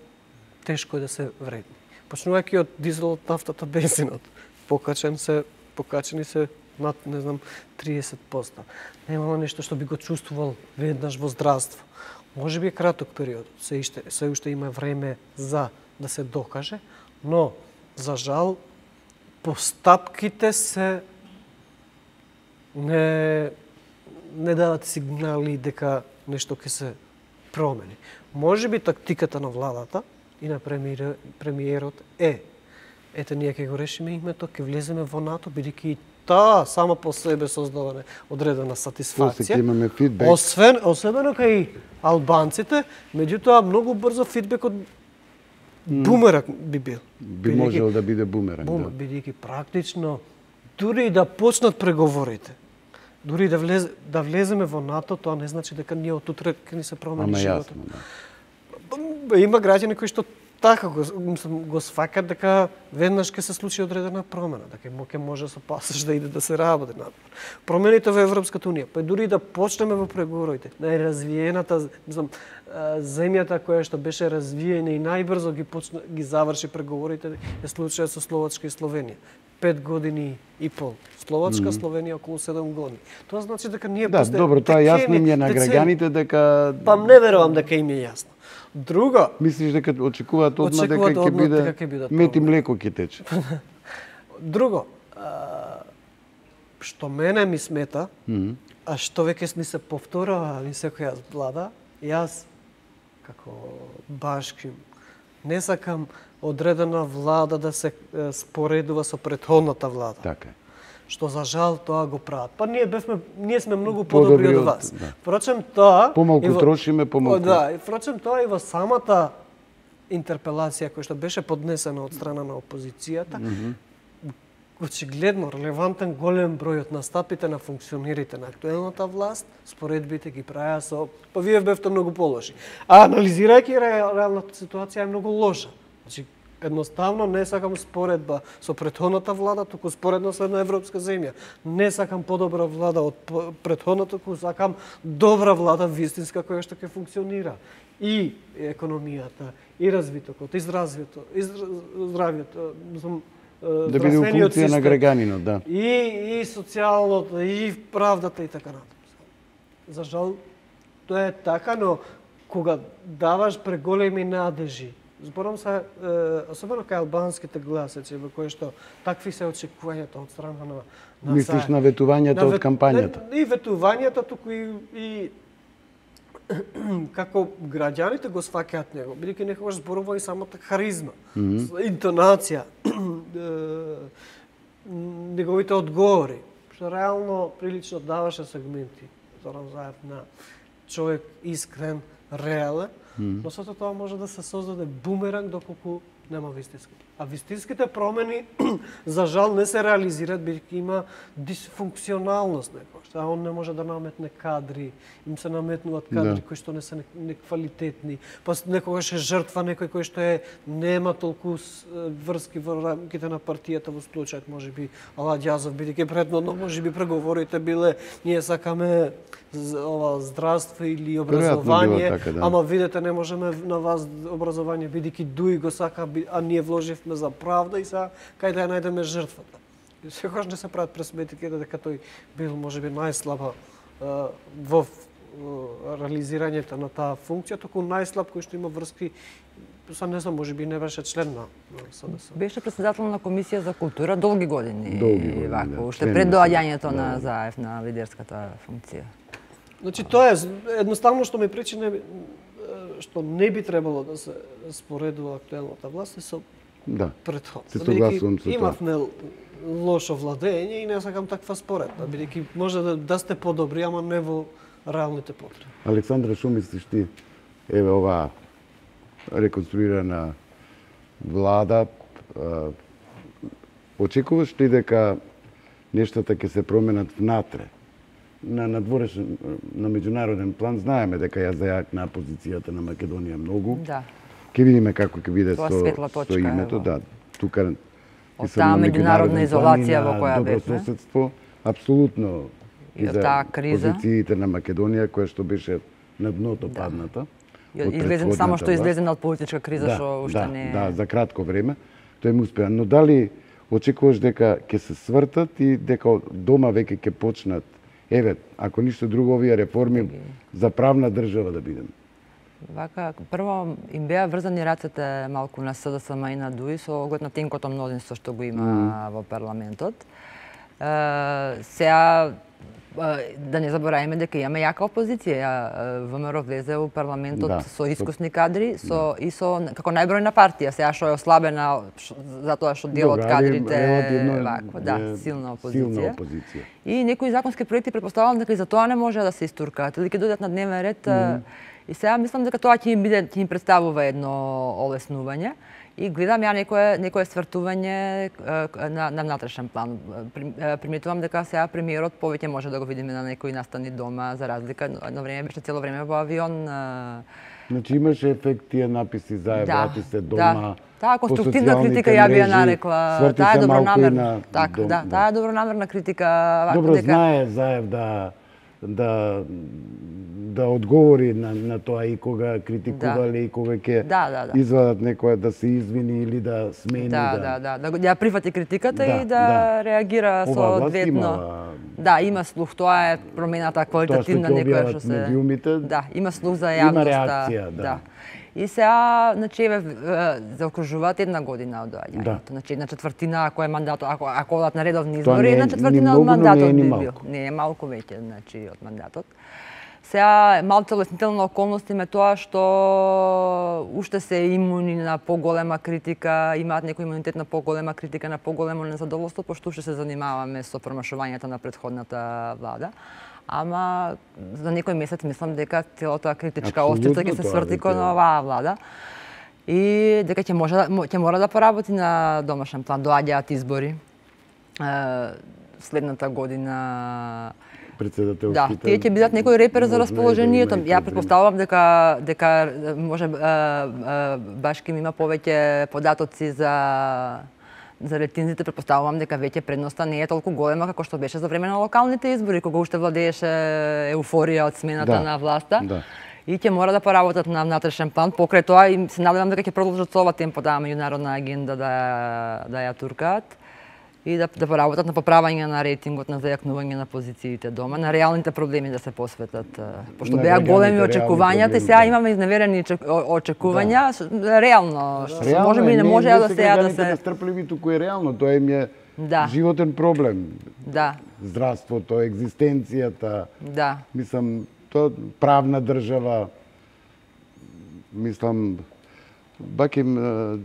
тешко е да се вредни. Почнувајќи од дизелот, нафтата, бензинот, покачени се над, не знам, 30%. Немаме нешто што би го чувствувал веднаш во здравство. Може би е краток период, се уште има време за да се докаже, но, за жал, постапките се не дават сигнали дека нешто ќе се промени. Може би тактиката на владата и на премиерот ете, ние ќе го решиме името, ќе влеземе во НАТО, бидејќи и таа сама по себе создава одредена сатисфакција.
Имаме фидбек.
Особено кај албанците, меѓутоа многу брзо фидбекот бумеранг би бил.
Би можел да биде бумеранг.
Бидејќи практично, дури и да почнат преговорите, дури да влеземе во НАТО, тоа не значи дека ние од утре ќе ни се промени животот. Има граѓани кои што така го сфаќат дека веднаш ќе се случи одредена промена, дека ќе може со пасаж да иде да се работи на промените во Европската унија, па дури да почнеме во преговорите, најразвиената, земјата која што беше развиена и најбрзо ги заврши преговорите е случајот со Словачка и Словенија. 5 години и пол. Словачка, Словенија околу 7 години. Тоа значи дека ние
Да, добро, тоа јасно им е на граѓаните дека
па не верувам дека им е јасно. Друго,
мислиш дека очекуваат одма дека ќе биде мет и млеко ќе тече.
Друго, што мене ми смета, а што веќе ми се повторува ни секоја влада, јас како Башким не сакам одредена влада да се споредува со претходната влада.
Така е.
Што за жал тоа го прават. Па ние сме многу подобри од вас.
Да.
Впрочем тоа
Помалку трошиме, помалку.
Да, и впрочем тоа и во самата интерпелација која што беше поднесена од страна на опозицијата, очигледно релевантен голем број од настапите на функционерите на актуелната власт, споредбите ги праја со па вие бевте многу полоши. А анализирајќи реалната ситуација е многу лоша. Значи едноставно не сакам споредба со претходната влада, туку споредно со една европска земја. Не сакам подобра влада од претходната, туку сакам добра влада вистинска која што ќе функционира. И економијата, и развитокот, и здравјето,
да биде у функција на граѓанинот, да.
И социјалното, и правдата и така натаму. За жал тоа е така, но кога даваш преголеми надежи, зборам се особено кај албанските гласаци во кои што такви се очекувањата од страна на
мислиш на ветувањето од кампањата?
И ветувањата, туку и како граѓаните го сваќаат него, бидејќи некогаш зборува и самата харизма, интонација, неговите одговори, што реално прилично даваше сегменти, Зоран Заев, на човек искрен, реален, но сото тоа може да се создаде бумеранг доколку нема вистински. А вистинските промени, за жал, не се реализираат, бидејќи има дисфункционалност некој. А он не може да наметне кадри, им се наметнуваат кадри кои што не се неквалитетни, па некогаш е жртва некој кој што нема толку врски во рамките на партијата во случајот, можеби Ала Ѓазов, бидејќи предходно можеби преговорите биле ние сакаме здравство или образование, така, да. Ама видете не можеме на вас образование бидејќи Дуи го сака, а ние вложивме за правда и са кај да ја најдеме жртвата. Секогаш не се прават пресметки дека тој бил можеби најслаба во реализирањето на таа функција, туку најслаб кој што има врски, не знам, можеби не беше член на СДС.
Беше председател на Комисија за култура долги години.
Да.
Уште пред доаѓањето на Заев на лидерската функција.
Значи тоа е едноставно што ме пречи што не би требало да се споредува актуелната власт со претходната.
Се согласувам со тоа.
Имавме лошо владење и не сакам таква споредба, бидејќи може да сте подобри, ама не во реалните потреби.
Александра, што мислиш ти? Еве оваа реконструирана влада, очекуваш ли дека нештата ќе се променат внатре? На надворешен, на меѓународен план знаеме дека ја зајакна позицијата на Македонија многу.
Да.
Ќе видиме како ќе биде со името, да. Тука
од таа меѓународна изолација во која бевме.
Добро соседство, апсолутно
и за таа криза.
Позициите на Македонија која што беше на дното падната.
Излезен само што излезена од политичка криза што уште не е.
Да, за кратко време тој му успеа. Но дали очекуваш дека ќе се свртат и дека дома веќе ќе почнат, еве, ако ништо друго, овие реформи за правна држава да бидеме?
Вака, прво им беа врзани рацете малку на СДСМ и на ДУИ со оглед на тенкото мнозинство што го има во парламентот. Сега да не забораваме дека имаме јака опозиција. ВМРО влезе во парламентот со искусни кадри, и со како најбројна партија, сега што е ослабена затоа што дел од кадрите ваква, силна опозиција. И некои законски проекти претпоставувам дека и за тоа не може да се истуркаат, или ќе дојдат на дневен ред. И сега мислам дека тоа ќе им представува едно олеснување. И гледам ја некое свртување на внатрешен план. Приметувам дека сега премиерот повеќе може да го видиме на некои настани дома, за разлика едно време беше цело време во авион.
Значи имаше ефект тие написи заедно, врати се дома.
Таа конструктивна критика ја би ја нарекла. Таа е добронамерна. Така, таа е добронамерна критика.
Добро знае Заев да одговори на тоа и кога критикувале и кога ќе извадат некоја да се извини или да смени.
Да ја прифати критиката и да реагира соодветно. Да, има слух, тоа е промената квалитативна некоја што се има слух за јавноста.
Има реакција, да.
И сега, значи, заокружуваат една година од доаѓањето. Значи, една четвртина, ако е мандатот, ако одат на редовни избори, една четвртина од мандатот би бил. Не е малку веќе, значи, од мандатот. Сега, малку леснително околности ме тоа што уште се имуни на поголема критика, имаат некој имунитет на поголема критика, на поголемо незадоволство, пошто уште се занимаваме со промашувањата на претходната влада. Ама за некој месец мислам дека целата критичка острица ќе се сврти кон оваа влада и дека ќе мора да поработи на домашен план. Доаѓаат избори следната година.
Председателските.
Тие ќе бидат некој репер за расположението. Ја претпоставувам дека може Башким има повеќе податоци за ретинзите, претпоставувам дека веќе предноста не е толку голема како што беше за време на локалните избори, кога уште владееше еуфорија од смената на власта. И ќе мора да поработат на внатрешен план. Покрај тоа и се надевам дека ќе продолжат со ова темпо таа меѓународна агенда да ја туркаат и да поработат на поправање на рейтингот, на зајакнување на позициите дома, на реалните проблеми да се посветат. Пошто беа големи очекувањата и сега имаме изневерени очекувања, реално, можеби и не може да се
настрпливи, туку е реално, тоа им е животен проблем. Здравството, екзистенцијата. Мислам, тоа правна држава. Мислам, Бакиу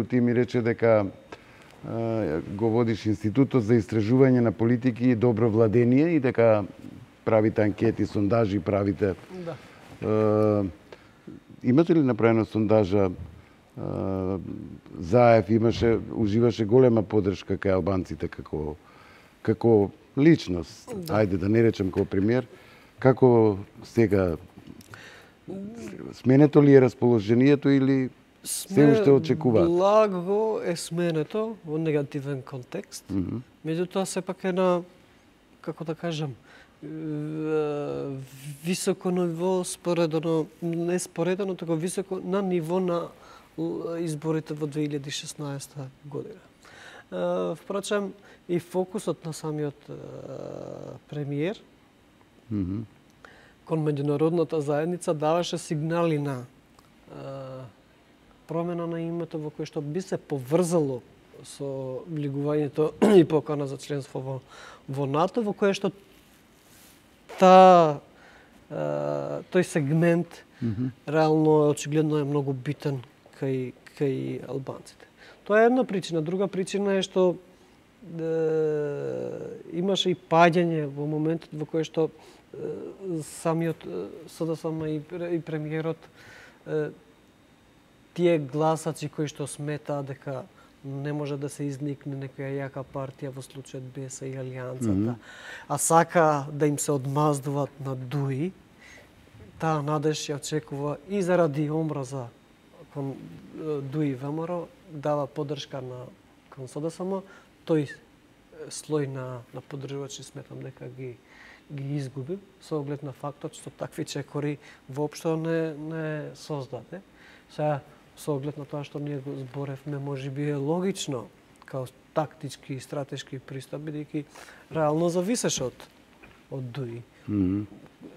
ти ми рече дека го водиш Институтот за истражување на политики и добро владение и дека правите анкети, сондажи, правите. Имате ли направена сондажа? Заев уживаше голема поддршка кај албанците како личност. Ајде да не речем како премиер. Како сега сменето ли е расположението или се уште очекуваат?
Благо е сменето во негативен контекст. Меѓутоа сепак е на, како да кажам, високо ниво споредено, не споредено, туку високо на ниво на изборите во 2016 година. Впрочем, и фокусот на самиот премиер кон меѓународната заедница даваше сигнали на промена на името во кој што би се поврзало со влегувањето и покана за членство во НАТО, во кое што тој сегмент реално очигледно е многу битен кај албанците. Тоа е една причина. Друга причина е што имаше и паѓање во моментот во кој што самиот СДСМ и премиерот тие гласачи кои што сметаа дека не може да се изникне некоја јака партија во случајот БЕС и Алијансата, а сака да им се одмаздуваат на ДУИ, таа надеж ја очекува и заради омраза кон ДУИ ВМРО, дава поддршка кон СДСМ, тој слој на поддржувачи сметам дека ги изгуби со оглед на фактот што такви чекори воопшто не создаде. Сега со оглед на тоа што ние го зборевме, можеби е логично као тактички и стратешки пристап, бидејќи реално зависеше од ДУИ.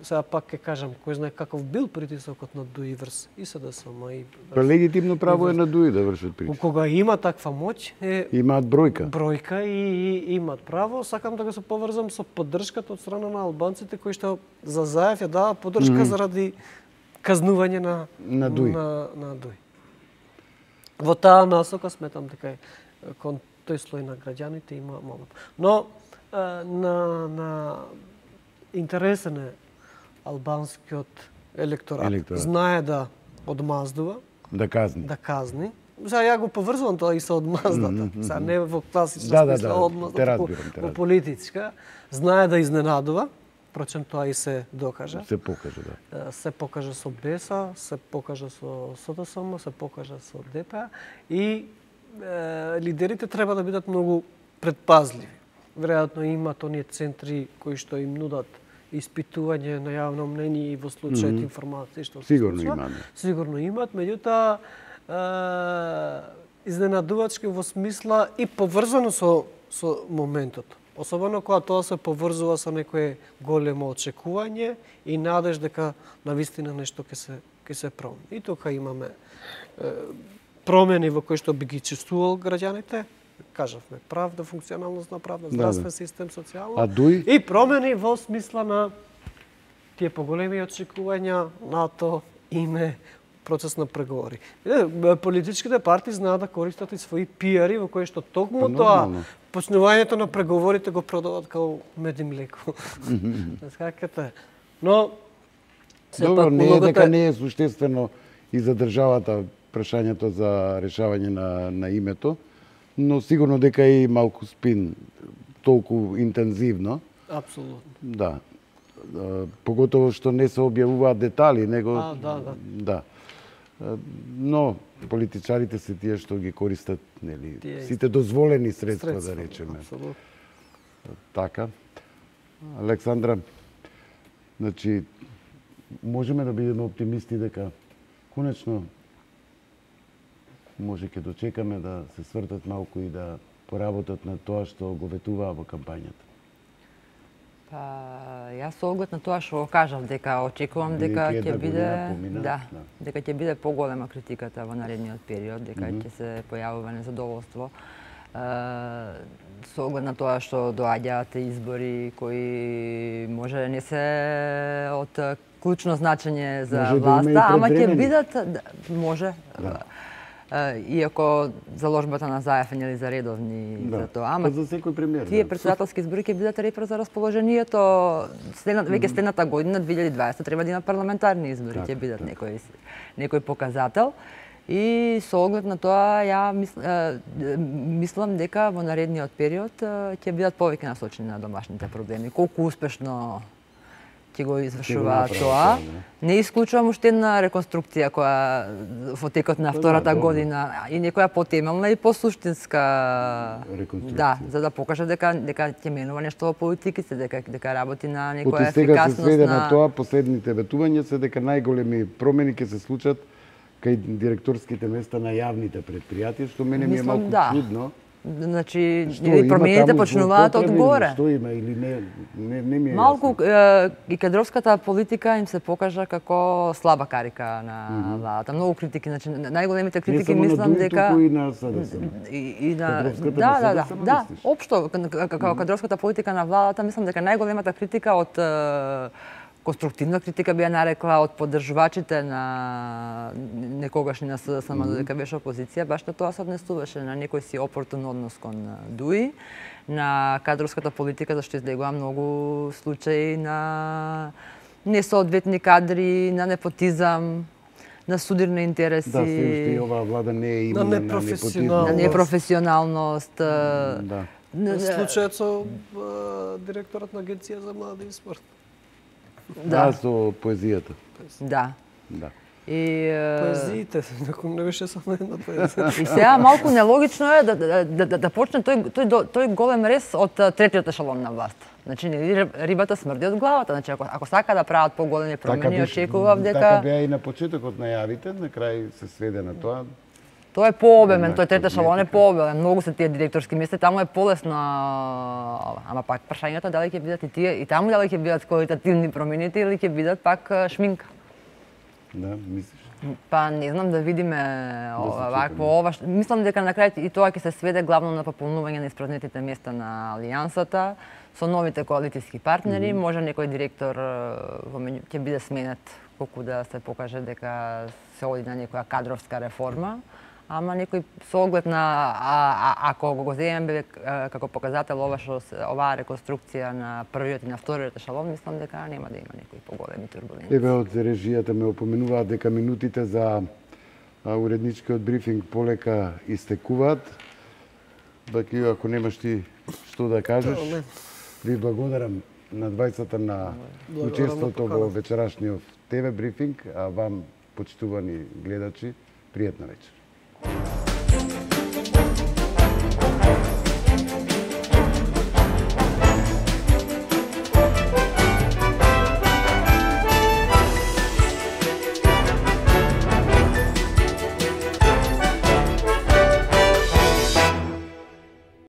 Сега пак ќе кажам, кој знае каков бил притисокот на ДУИ врз и СДСМ и
легитимно право е на ДУИ да вршат притисок.
Кога има таква моќ,
имаат бројка.
Бројка и имаат право. Сакам да го се поврзам со поддршката од страна на албанците кои што за Заев ја дава поддршка заради казнување на ДУИ. Во таа насока сметам дека кон тој слој на граѓаните има момент. Но интересен е албанскиот електорат. Знае да одмаздува,
Да казни.
Да казни. Сега ја го поврзувам тоа и со одмаздата. Сега не во класична смисла одмазда,
те
туку
разбирам,
во политичка. Знае да изненадува, впрочем тоа и се докажа.
Се покажа, да.
Се покажа со БЕСА, се покажа со СДСМ, се покажа со ДПА и лидерите треба да бидат многу предпазливи. Веројатно имаат оние центри кои што им нудат испитување на јавно мнение и во случајот информации што
Сигурно имаат.
Сигурно имаат, меѓутоа изненадувачки во смисла и поврзано со моментот. Особено кога тоа се поврзува со некое големо очекување и надеж дека навистина нешто ќе се промени. И тука имаме промени во кои што би ги чувствувал граѓаните, кажавме, правда, функционалност на правда, здравствен систем, социјално, и промени во смисла на тие поголеми очекувања, НАТО, име, процес на преговори. Политичките партии знаат да користат и своји пиари во кои што токму тоа почнувањето на преговорите го продават као мед и млеко. Скакате. Но
добро, не е дека не е суштествено и за државата прашањето за решавање на името, но сигурно дека е и малку спин толку интензивно.
Апсолутно.
Да. Поготово што не се објавуваат детали, него да. Но политичарите се тие што ги користат, нели, сите дозволени средства, да речеме.
Апсолутно.
Така. Александра, значи можеме да бидеме оптимисти дека конечно може ќе дочекаме да се свртат малку и да поработат на тоа што го ветуваа во кампањата.
Јас со оглед на тоа што го кажав, дека очекувам дека ќе биде дека ќе биде поголема критиката во наредниот период, дека ќе се појавува незадоволство. Со оглед на тоа што доаѓаат избори кои може не се од клучно значење за власта, ама ќе бидат може. Иако заложбата на Заев е нели за редовни за тоа, ама
за секој премиер.
Тие претседателски избори ќе бидат репер за расположението. Веќе следната година 2020 треба да има парламентарни избори, ќе бидат некој показател. И со оглед на тоа ја мислам дека во наредниот период ќе бидат повеќе насочени на домашните проблеми. Колку успешно ќе го извршуваат тоа. Не исклучувам уште една реконструкција која во текот на втората година и некоја потемелна и посуштинска реконструкција. За да покаже дека ќе менува нешто во политиките, дека работи на некоја ефикасност.
Сега се сведе на тоа, последните ветувања се дека најголеми промени ќе се случат кај директорските места на јавните предпријатија, што мене ми е малку чудно.
Значи, промените почнуваат од горе.
Што има или не ми е
малку и кадровската политика им се покажа како слаба карика на владата. Многу критики, значи најголемите критики мислам дека
и на СДСМ.
И на да, општо како кадровската политика на владата мислам дека најголемата критика од конструктивна критика би ја нарекла од поддржувачите на некогашни на СДСМ додека беше опозиција, баш на тоа се однесуваше на некој си опортун однос кон ДУИ, на кадровската политика зашто излегува многу случаи на несоодветни кадри, на непотизам, на судирни интереси.
Да, се уште и оваа влада не е имуна на
непрофесионалност.
Да.
Случајот со директорот на Агенција за млади и спорт.
Да, со поезијата.
Да. И
поезиите, не беше само една поезија.
И сега малку нелогично е да почне тој голем рез од третиот ешелон на власт. Значи рибата смрди од главата. Значи ако сака да прават поголеми промени, очекував дека
така беа и на почетокот најавите, на крај се сведе на тоа.
Тој е пообемен, тој трети ешелон е пообемен. Многу се тие директорски места, таму е полесно, ама пак прашањето дали ќе бидат и тие, и таму дали ќе бидат квалитативни промените или ќе бидат пак шминка.
Да, мислиш?
Па не знам да видиме ова. Мислам дека на крај и тоа ќе се сведе главно на пополнување на испразнетите места на алијансата со новите коалицијски партнери. Може некој директор ќе биде сменет колку да се покаже дека се оди на некоја кадровска реформа. Ама некој со оглед на ако го земеме како показател оваа реконструкција на првиот и на вториот ешелон, мислам дека нема да има некои поголеми турбуленции.
Еве од режијата ме опоменуваат дека минутите за а уредничкиот брифинг полека истекуваат. Баки, ако немаш ти што да кажеш, ви благодарам на двајцата на учеството во вечерашниот ТВ брифинг, а вам, почитувани гледачи, пријатна вечер.